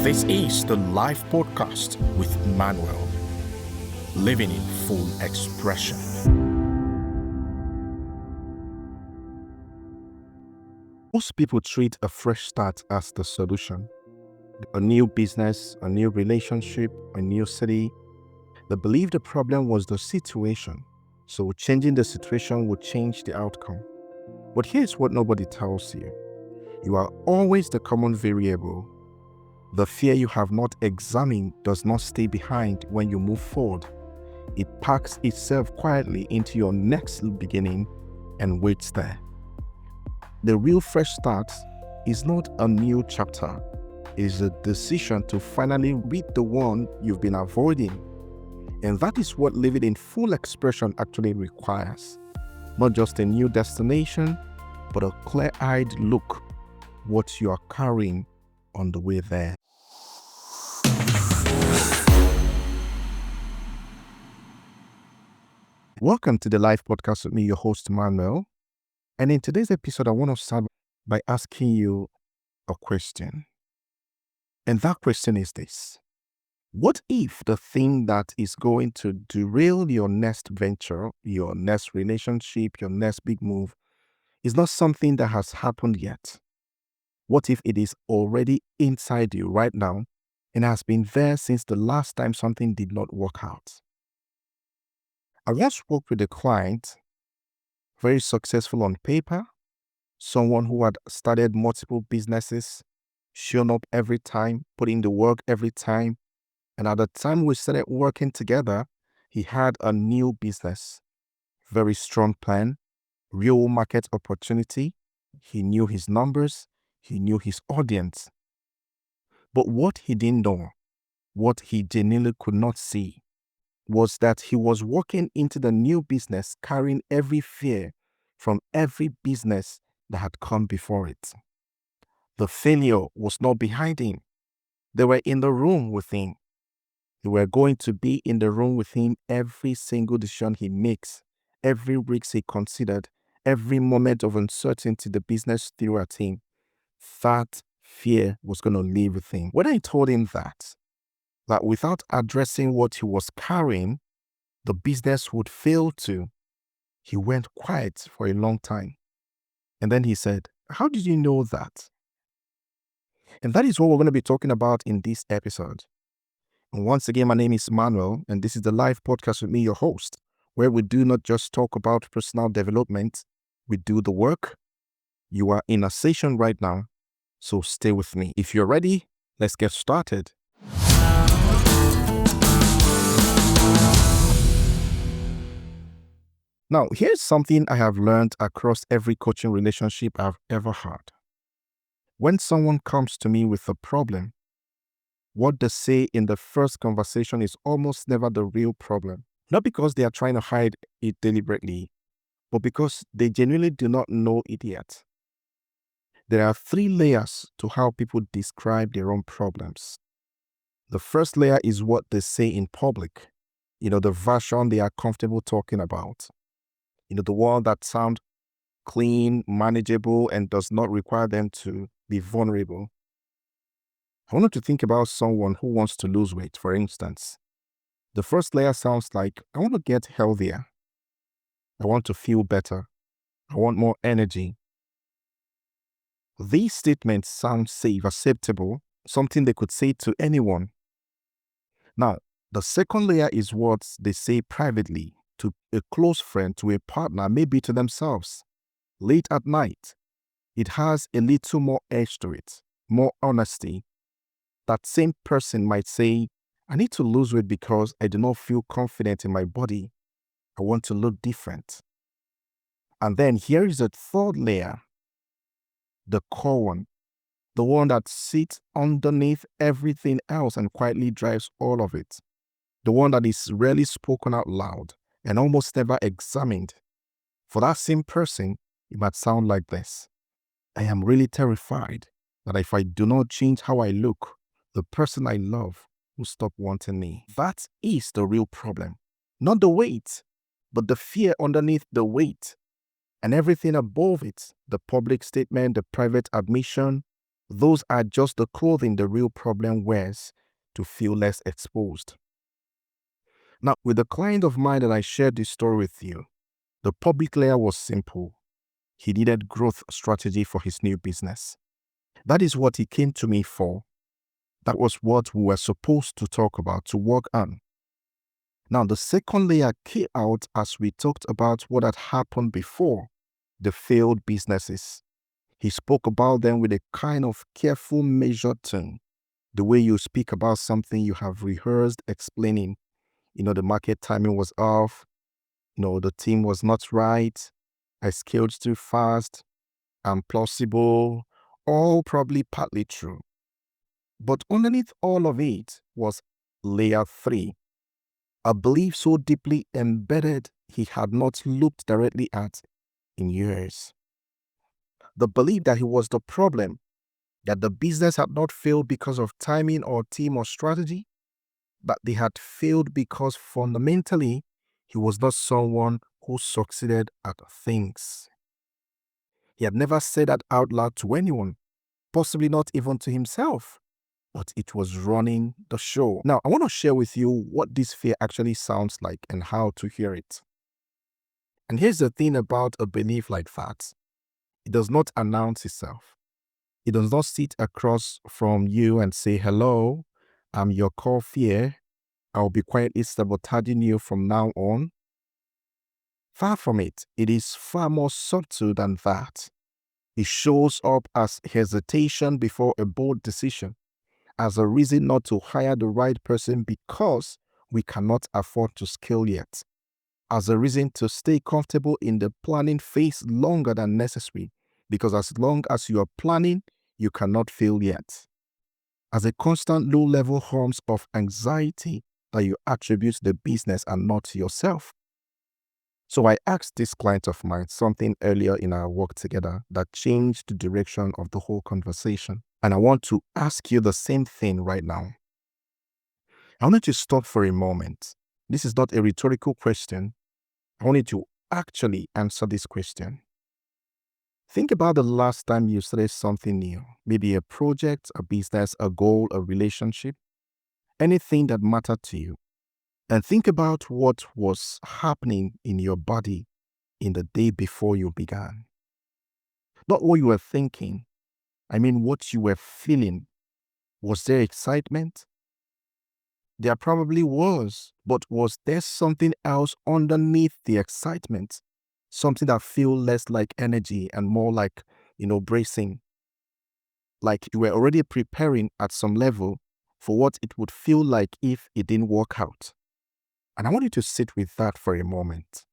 This is the live podcast with Manuel, living in full expression. Most people treat a fresh start as the solution. A new business, a new relationship, a new city. They believe the problem was the situation, so changing the situation would change the outcome. But here's what nobody tells you. You are always the common variable. The fear you have not examined does not stay behind when you move forward. It packs itself quietly into your next beginning and waits there. The real fresh start is not a new chapter. It is a decision to finally read the one you've been avoiding. And that is what living in full expression actually requires. Not just a new destination, but a clear-eyed look what you are carrying on the way there. Welcome to the live podcast with me, your host, Manuel. And in today's episode, I want to start by asking you a question. And that question is this. What if the thing that is going to derail your next venture, your next relationship, your next big move, is not something that has happened yet? What if it is already inside you right now and has been there since the last time something did not work out? I once spoke with a client, very successful on paper, someone who had started multiple businesses, shown up every time, put in the work every time. And at the time we started working together, he had a new business, very strong plan, real market opportunity. He knew his numbers, he knew his audience. But what he didn't know, what he genuinely could not see, was that he was walking into the new business carrying every fear from every business that had come before it. The failure was not behind him. They were in the room with him. They were going to be in the room with him every single decision he makes, every risk he considered, every moment of uncertainty the business threw at him. That fear was going to live with him. When I told him that without addressing what he was carrying, the business would fail too, he went quiet for a long time. And then he said, "How did you know that?" And that is what we're going to be talking about in this episode. And once again, my name is Manuel, and this is the live podcast with me, your host, where we do not just talk about personal development, we do the work. You are in a session right now, so stay with me. If you're ready, let's get started. Now, here's something I have learned across every coaching relationship I've ever had. When someone comes to me with a problem, what they say in the first conversation is almost never the real problem. Not because they are trying to hide it deliberately, but because they genuinely do not know it yet. There are 3 layers to how people describe their own problems. The first layer is what they say in public, the version they are comfortable talking about. The one that sounds clean, manageable, and does not require them to be vulnerable. I want you to think about someone who wants to lose weight, for instance. The first layer sounds like, I want to get healthier. I want to feel better. I want more energy. These statements sound safe, acceptable, something they could say to anyone. Now, the second layer is what they say privately, to a close friend, to a partner, maybe to themselves, late at night. It has a little more edge to it, more honesty. That same person might say, I need to lose weight because I do not feel confident in my body. I want to look different. And then here is a third layer, the core one, the one that sits underneath everything else and quietly drives all of it. The one that is rarely spoken out loud and almost never examined. For that same person, it might sound like this. I am really terrified that if I do not change how I look, the person I love will stop wanting me. That is the real problem. Not the weight, but the fear underneath the weight. And everything above it, the public statement, the private admission, Those are just the clothing the real problem wears to feel less exposed. Now, with the client of mine that I shared this story with you, the public layer was simple. He needed growth strategy for his new business. That is what he came to me for. That was what we were supposed to talk about, to work on. Now, the second layer came out as we talked about what had happened before, the failed businesses. He spoke about them with a kind of careful, measured tone, the way you speak about something you have rehearsed explaining. The market timing was off. The team was not right. I scaled too fast. I'm plausible. All probably partly true. But underneath all of it was layer 3, a belief so deeply embedded he had not looked directly at in years. The belief that he was the problem, that the business had not failed because of timing or team or strategy, but they had failed because fundamentally he was not someone who succeeded at things. He had never said that out loud to anyone, possibly not even to himself, but it was running the show. Now, I want to share with you what this fear actually sounds like and how to hear it. And here's the thing about a belief like that. It does not announce itself. It does not sit across from you and say, hello, I'm your core fear. I'll be quietly sabotaging you from now on. Far from it, it is far more subtle than that. It shows up as hesitation before a bold decision, as a reason not to hire the right person because we cannot afford to scale yet, as a reason to stay comfortable in the planning phase longer than necessary, because as long as you are planning, you cannot fail yet, as a constant low-level hums of anxiety that you attribute to the business and not to yourself. So I asked this client of mine something earlier in our work together that changed the direction of the whole conversation. And I want to ask you the same thing right now. I want you to stop for a moment. This is not a rhetorical question. I want you to actually answer this question. Think about the last time you started something new, maybe a project, a business, a goal, a relationship, anything that mattered to you. And think about what was happening in your body in the day before you began. Not what you were thinking. I mean, what you were feeling. Was there excitement? There probably was, but was there something else underneath the excitement? Something that feels less like energy and more like, bracing. Like you were already preparing at some level for what it would feel like if it didn't work out. And I want you to sit with that for a moment.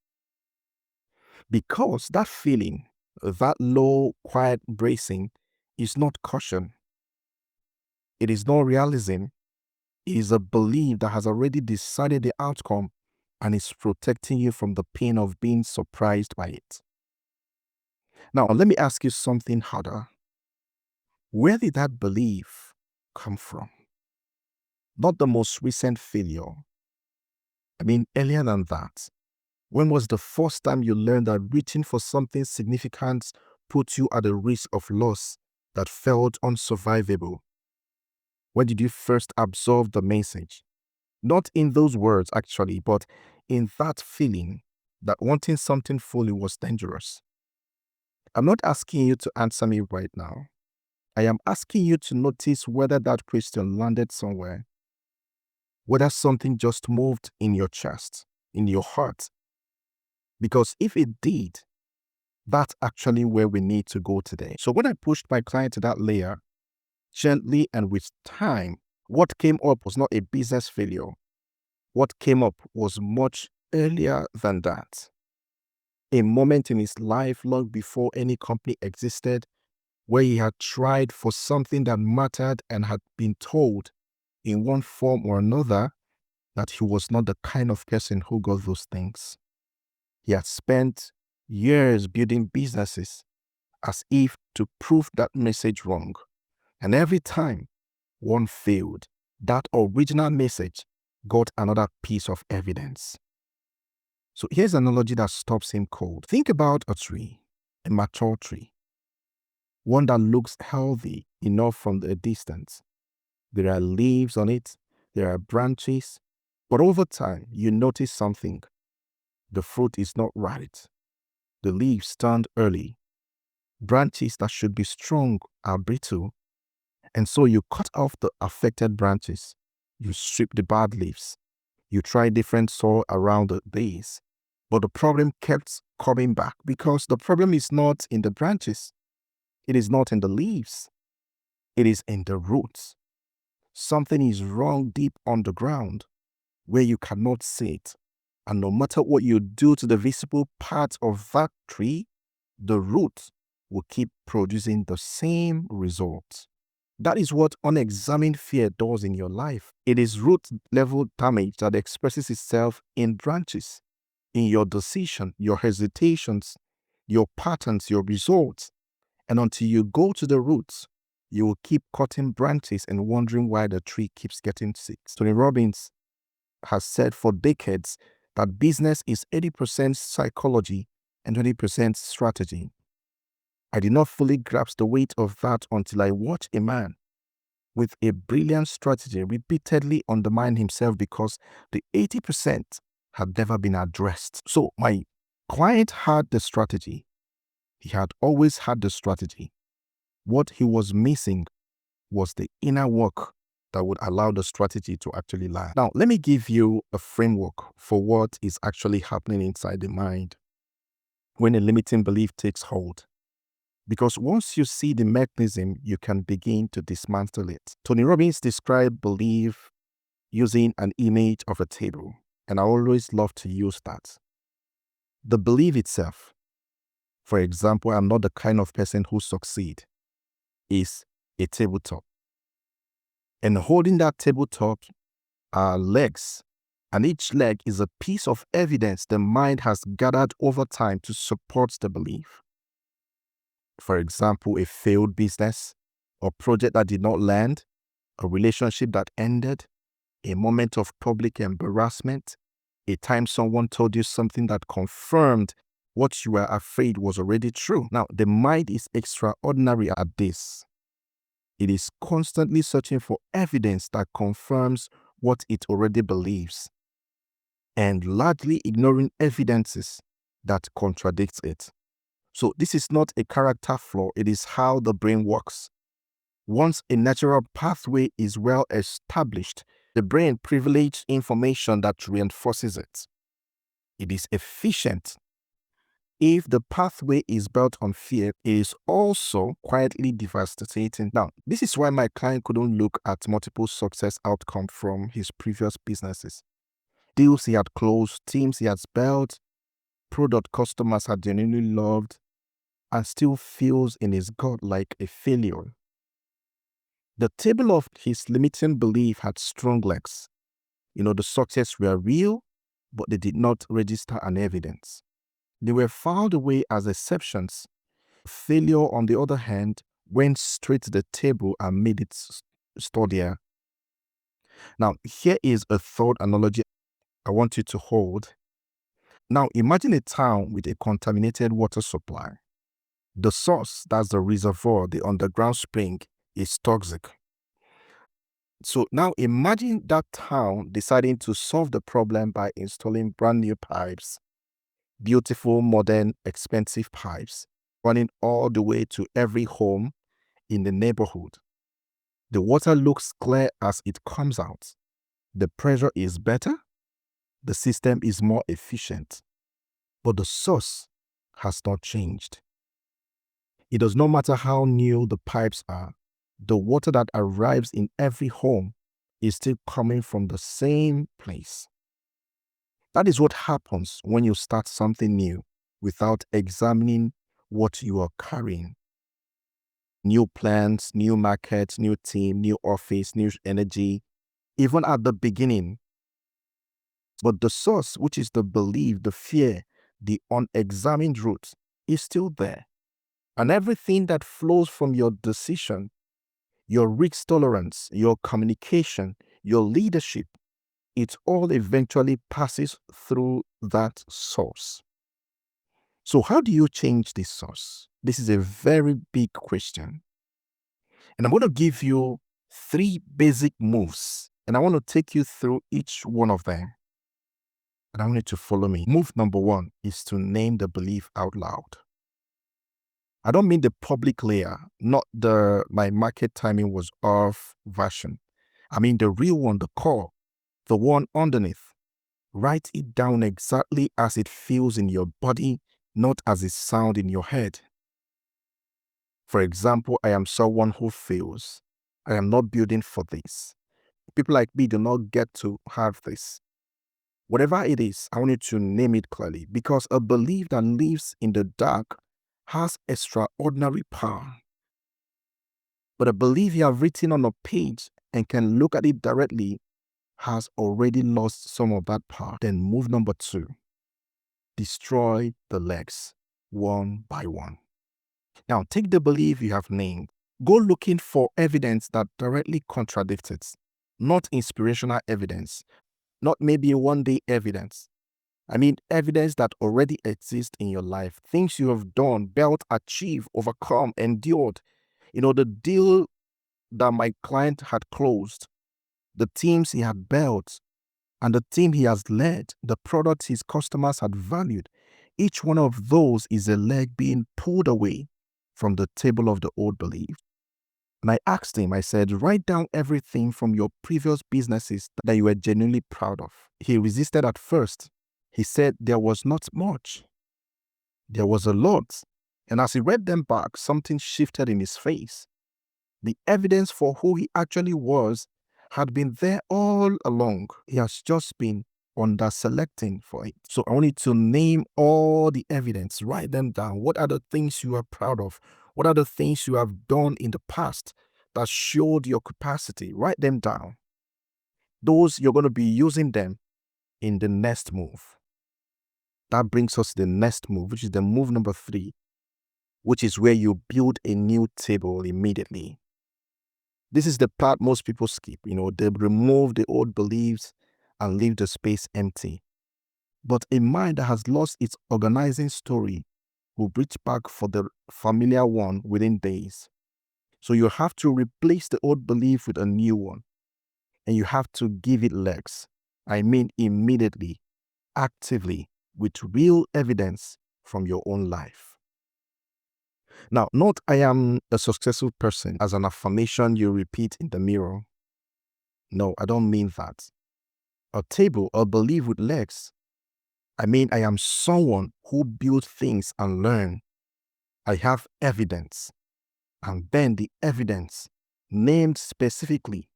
Because that feeling, that low, quiet bracing, is not caution. It is not realism. It is a belief that has already decided the outcome and is protecting you from the pain of being surprised by it. Now, let me ask you something harder. Where did that belief come from? Not the most recent failure. I mean, earlier than that. When was the first time you learned that reaching for something significant put you at a risk of loss that felt unsurvivable? When did you first absorb the message? Not in those words, actually, but in that feeling that wanting something fully was dangerous. I'm not asking you to answer me right now. I am asking you to notice whether that question landed somewhere, whether something just moved in your chest, in your heart. Because if it did, that's actually where we need to go today. So when I pushed my client to that layer, gently and with time, what came up was not a business failure. What came up was much earlier than that. A moment in his life long before any company existed, where he had tried for something that mattered and had been told in one form or another that he was not the kind of person who got those things. He had spent years building businesses as if to prove that message wrong. And every time one failed, that original message got another piece of evidence. So here's an analogy that stops him cold. Think about a tree, a mature tree, one that looks healthy, enough from a distance. There are leaves on it, there are branches, but over time you notice something. The fruit is not right. The leaves turned early. Branches that should be strong are brittle. And so you cut off the affected branches. You strip the bad leaves. You try different soil around the base. But the problem kept coming back because the problem is not in the branches. It is not in the leaves. It is in the roots. Something is wrong deep underground where you cannot see it. And no matter what you do to the visible part of that tree, the root will keep producing the same results. That is what unexamined fear does in your life. It is root level damage that expresses itself in branches, in your decision, your hesitations, your patterns, your results. And until you go to the roots, you will keep cutting branches and wondering why the tree keeps getting sick. Tony Robbins has said for decades that business is 80% psychology and 20% strategy. I did not fully grasp the weight of that until I watched a man with a brilliant strategy repeatedly undermine himself because the 80% had never been addressed. So my client had the strategy. He had always had the strategy. What he was missing was the inner work that would allow the strategy to actually land. Now, let me give you a framework for what is actually happening inside the mind when a limiting belief takes hold. Because once you see the mechanism, you can begin to dismantle it. Tony Robbins described belief using an image of a table, and I always love to use that. The belief itself, for example, I'm not the kind of person who succeeds, is a tabletop. And holding that tabletop are legs, and each leg is a piece of evidence the mind has gathered over time to support the belief. For example, a failed business, a project that did not land, a relationship that ended, a moment of public embarrassment, a time someone told you something that confirmed what you were afraid was already true. Now, the mind is extraordinary at this. It is constantly searching for evidence that confirms what it already believes and largely ignoring evidences that contradict it. So this is not a character flaw, it is how the brain works. Once a natural pathway is well established, the brain privileges information that reinforces it. It is efficient. If the pathway is built on fear, it is also quietly devastating. Now, this is why my client couldn't look at multiple success outcomes from his previous businesses. Deals he had closed, teams he had built, product customers had genuinely loved, and still feels in his gut like a failure. The table of his limiting belief had strong legs. The success were real, but they did not register an evidence. They were filed away as exceptions. Failure, on the other hand, went straight to the table and made it sturdier. Now, here is a thought analogy I want you to hold. Now, imagine a town with a contaminated water supply. The source, that's the reservoir, the underground spring, is toxic. So now imagine that town deciding to solve the problem by installing brand new pipes, beautiful, modern, expensive pipes, running all the way to every home in the neighborhood. The water looks clear as it comes out. The pressure is better. The system is more efficient. But the source has not changed. It does not matter how new the pipes are. The water that arrives in every home is still coming from the same place. That is what happens when you start something new without examining what you are carrying. New plans, new market, new team, new office, new energy, even at the beginning. But the source, which is the belief, the fear, the unexamined root, is still there. And everything that flows from your decision, your risk tolerance, your communication, your leadership, it all eventually passes through that source. So how do you change this source? This is a very big question. And I'm going to give you 3 basic moves, and I want to take you through each one of them. And I want you to follow me. Move number 1 is to name the belief out loud. I don't mean the public layer, not the my market timing was off version. I mean the real one, the core, the one underneath. Write it down exactly as it feels in your body, not as it sounds in your head. For example, I am someone who feels I am not building for this. People like me do not get to have this. Whatever it is, I want you to name it clearly, because a belief that lives in the dark has extraordinary power. But a belief you have written on a page and can look at it directly has already lost some of that power. Then move number 2. Destroy the legs one by one. Now take the belief you have named. Go looking for evidence that directly contradicts it. Not inspirational evidence. Not maybe one day evidence. I mean evidence that already exists in your life. Things you have done, built, achieved, overcome, endured. The deal that my client had closed, the teams he had built, and the team he has led, the products his customers had valued. Each one of those is a leg being pulled away from the table of the old belief. And I asked him, I said, write down everything from your previous businesses that you were genuinely proud of. He resisted at first. He said there was not much. There was a lot. And as he read them back, something shifted in his face. The evidence for who he actually was had been there all along. He has just been under-selecting for it. So I want you to name all the evidence, write them down. What are the things you are proud of? What are the things you have done in the past that showed your capacity? Write them down. Those, you're going to be using them in the next move. That brings us to the next move, which is the move number 3, which is where you build a new table immediately. This is the part most people skip. They remove the old beliefs and leave the space empty. But a mind that has lost its organizing story will reach back for the familiar one within days. So you have to replace the old belief with a new one. And you have to give it legs. I mean immediately, actively, with real evidence from your own life. Now, not I am a successful person as an affirmation you repeat in the mirror. No, I don't mean that. A table, a belief with legs. I mean I am someone who builds things and learn. I have evidence. And then the evidence, named specifically,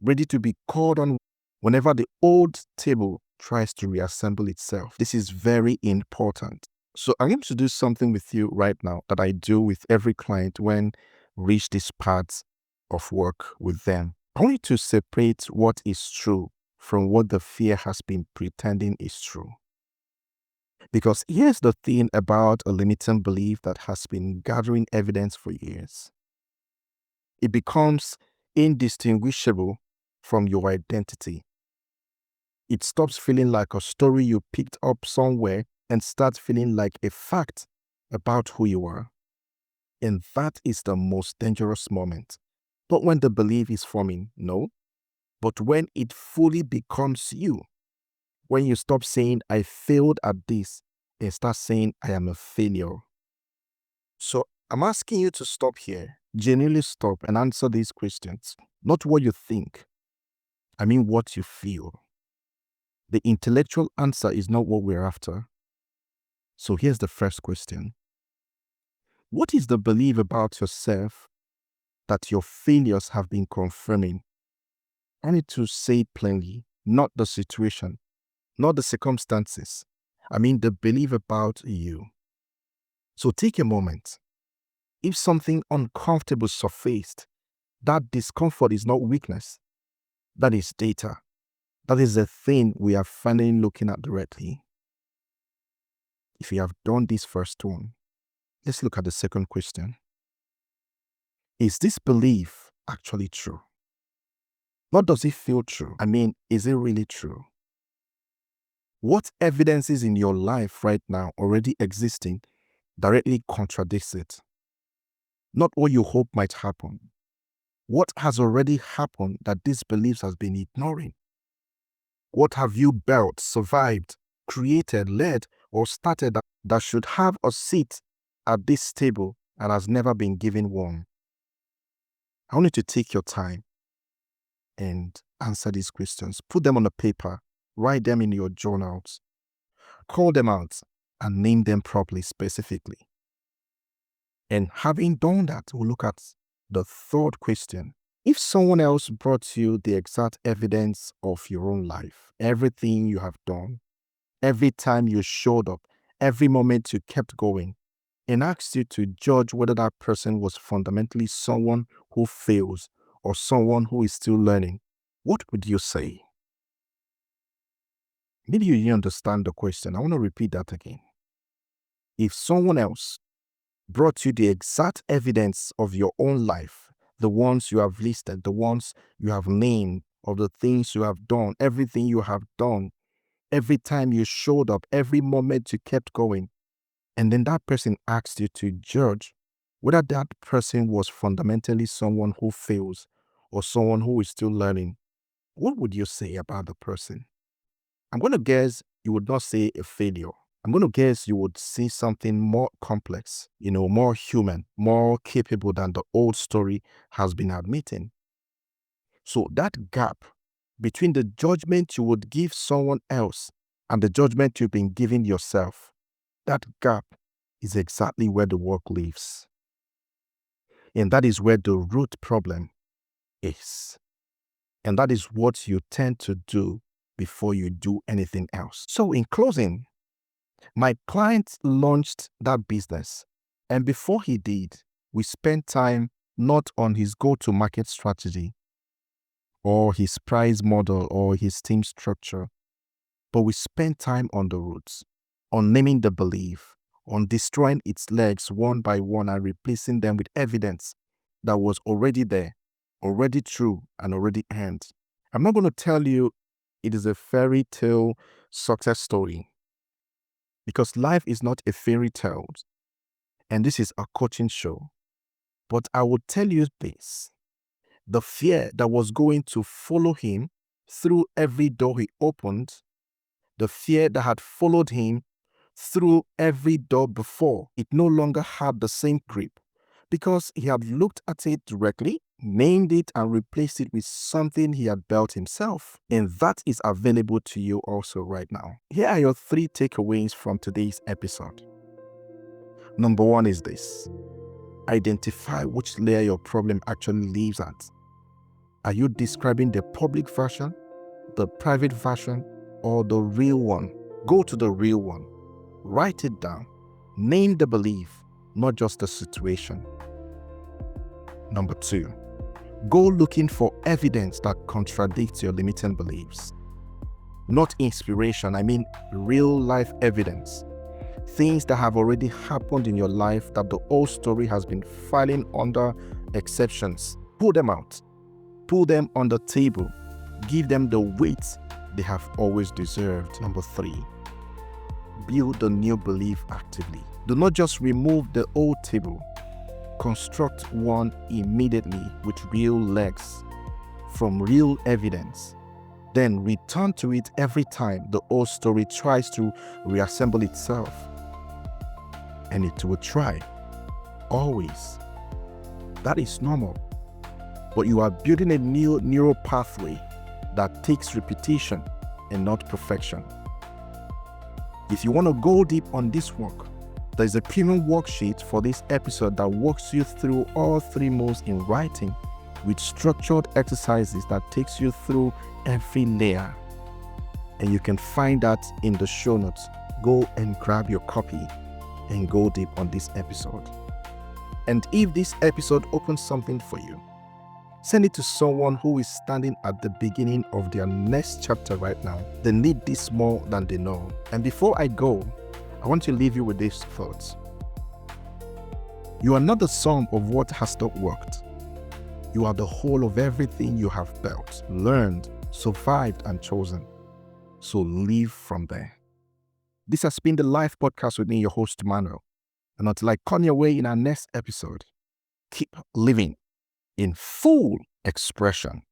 ready to be called on whenever the old table tries to reassemble itself. This is very important. So I'm going to do something with you right now that I do with every client when reach this part of work with them. I want you to separate what is true from what the fear has been pretending is true. Because here's the thing about a limiting belief that has been gathering evidence for years. It becomes indistinguishable from your identity. It stops feeling like a story you picked up somewhere and starts feeling like a fact about who you are. And that is the most dangerous moment. Not when the belief is forming, no, but when it fully becomes you. When you stop saying, I failed at this, and start saying, I am a failure. So I'm asking you to stop here, genuinely stop and answer these questions. Not what you think, I mean what you feel. The intellectual answer is not what we're after. So here's the first question. What is the belief about yourself that your failures have been confirming? I need to say it plainly, not the situation, not the circumstances. I mean the belief about you. So take a moment. If something uncomfortable surfaced, that discomfort is not weakness. That is data. That is the thing we are finally looking at directly. If you have done this first one, let's look at the second question. Is this belief actually true? Not does it feel true? I mean, is it really true? What evidences in your life right now already existing directly contradicts it? Not what you hope might happen, What has already happened that these beliefs has been ignoring? What have you built, survived, created, led, or started that should have a seat at this table and has never been given one? I want you to take your time and answer these questions. Put them on a paper, write them in your journals, call them out, and name them properly, specifically. And having done that, we'll look at the third question. If someone else brought you the exact evidence of your own life, everything you have done, every time you showed up, every moment you kept going, and asked you to judge whether that person was fundamentally someone who fails or someone who is still learning, what would you say? Maybe you didn't understand the question. I want to repeat that again. If someone else brought you the exact evidence of your own life, the ones you have listed, the ones you have named, of the things you have done, everything you have done, every time you showed up, every moment you kept going, and then that person asked you to judge whether that person was fundamentally someone who fails or someone who is still learning, what would you say about the person? I'm going to guess you would not say a failure. I'm going to guess you would see something more complex, more human, more capable than the old story has been admitting. So that gap between the judgment you would give someone else and the judgment you've been giving yourself, that gap is exactly where the work lives. And that is where the root problem is. And that is what you tend to do before you do anything else. So in closing, my client launched that business. And before he did, we spent time not on his go-to-market strategy or his price model or his team structure, but we spent time on the roots, on naming the belief, on destroying its legs one by one and replacing them with evidence that was already there, already true, and already earned. I'm not going to tell you it is a fairy tale success story, because life is not a fairy tale, and this is a coaching show. But I will tell you this. The fear that was going to follow him through every door he opened, the fear that had followed him through every door before, it no longer had the same grip because he had looked at it directly, named it, and replaced it with something he had built himself. And that is available to you also right now. Here are your 3 takeaways from today's episode. Number 1 is this. Identify which layer your problem actually lives at. Are you describing the public version, the private version, or the real one? Go to the real one. Write it down. Name the belief, not just the situation. Number 2, go looking for evidence that contradicts your limiting beliefs. Not inspiration, I mean real life evidence. Things that have already happened in your life that the old story has been filing under exceptions. Pull them out. Pull them on the table. Give them the weight they have always deserved. Number 3, build the new belief actively. Do not just remove the old table. Construct one immediately with real legs from real evidence. Then return to it every time the old story tries to reassemble itself. And it will try. Always. That is normal. But you are building a new neural pathway that takes repetition and not perfection. If you want to go deep on this work, there is a premium worksheet for this episode that walks you through all 3 moves in writing with structured exercises that takes you through every layer. And you can find that in the show notes. Go and grab your copy and go deep on this episode. And if this episode opens something for you, send it to someone who is standing at the beginning of their next chapter right now. They need this more than they know. And before I go, I want to leave you with these thoughts. You are not the sum of what has not worked. You are the whole of everything you have built, learned, survived, and chosen. So live from there. This has been the Life Podcast with me, your host, Manuel. And until I come your way in our next episode, keep living. in full expression